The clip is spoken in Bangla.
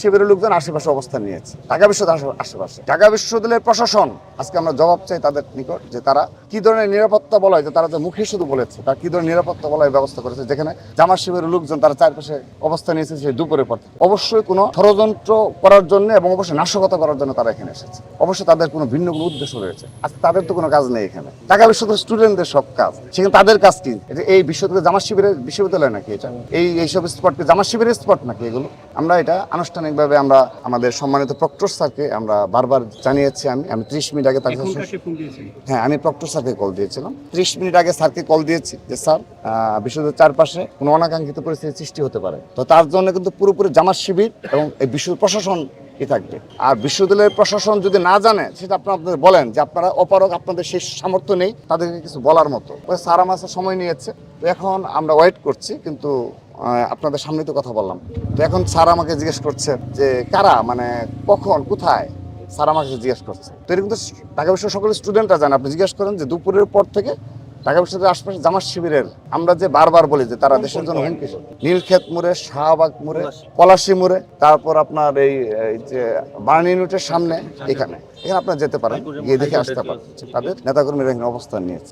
শিবিরের লোকজন আশেপাশে অবস্থান নিয়েছে, ঢাকা বিশ্ববিদ্যালয়ের আশেপাশে। ঢাকা বিশ্ববিদ্যালয়ের প্রশাসন আজকে আমরা জবাব চাই তাদের নিকট যে তারা কি ধরনের নিরাপত্তা বলয়, যে তারা তো মুখে শুধু বলেছে, তারা কি ধরনের নিরাপত্তা বলয় ব্যবস্থা করেছে, যেখানে জামাত শিবিরের লোকজন তারা চারপাশে অবস্থান নিয়েছে সেই দুপুরের পর থেকে। অবশ্যই কোনো ষড়যন্ত্র করার জন্য এবং অবশ্যই নাশকতা করার জন্য তারা এখানে এসেছে। অবশ্যই তাদের কোনো ভিন্ন কোনো উদ্দেশ্য রয়েছে। আজকে তাদের তো কোনো কাজ নেই এখানে। ঢাকা বিশ্ববিদ্যালয়ের স্টুডেন্টদের সব কাজ, সেখানে তাদের কাজ কি? এই বিশ্ববিদ্যালয় জামাত শিবিরের বিশ্ববিদ্যালয় নাকি এটা? এইসব স্পটকে জামাত শিবিরের স্পট নাকি এগুলো? আমরা এটা আনুষ্ঠানিকভাবে আমরা আমাদের সম্মানিত প্রক্টর স্যারকে আমরা বারবার জানিয়েছি। আমি 30 মিনিট আগে তাকে, হ্যাঁ, আমি প্রক্টর স্যারকে কল দিয়েছিলাম। 30 মিনিট আগে স্যারকে কল দিয়েছি যে স্যার, বিশ্ববিদ্যালয়ের চারপাশে কোনো অনাকাঙ্ক্ষিত পরিস্থিতির সৃষ্টি হতে পারে, তো তার জন্য কিন্তু পুরোপুরি জামাত শিবির এবং এই বিশ্ববিদ্যালয় প্রশাসন কি থাকবে। আর বিশ্ববিদ্যালয়ের প্রশাসন যদি না জানে, সেটা আপনাদের বলেন যে আপনারা অপারক, আপনাদের সেই সামর্থ্য নেই তাদেরকে কিছু বলার মতো। স্যার আমার সময় নিয়েছে, তো এখন আমরা ওয়েট করছি, কিন্তু আপনাদের সামনে তো কথা বললাম। তো এখন স্যার আমাকে জিজ্ঞেস করছে যে কারা, মানে কখন, কোথায়, স্যার আমাকে জিজ্ঞেস করছে। তো এরকম তো ঢাকা বিশ্ববিদ্যালয়ের সকল স্টুডেন্টরা জানে। আপনি জিজ্ঞেস করেন যে দুপুরের পর থেকে ঢাকা বিশ্ববিদ্যালয়ের আশপাশে জামাত শিবিরের, আমরা যে বারবার বলি যে তারা দেশের জন্য হুমকি, নীলক্ষেত মোড়ে, শাহবাগ মোড়ে, পলাশী মোড়ে, তারপর আপনার এই যে বার্ন ইউনিটের সামনে, এখানে আপনারা যেতে পারেন, গিয়ে দেখে আসতে পারেন তাদের নেতাকর্মীরা এখানে অবস্থান নিয়েছে।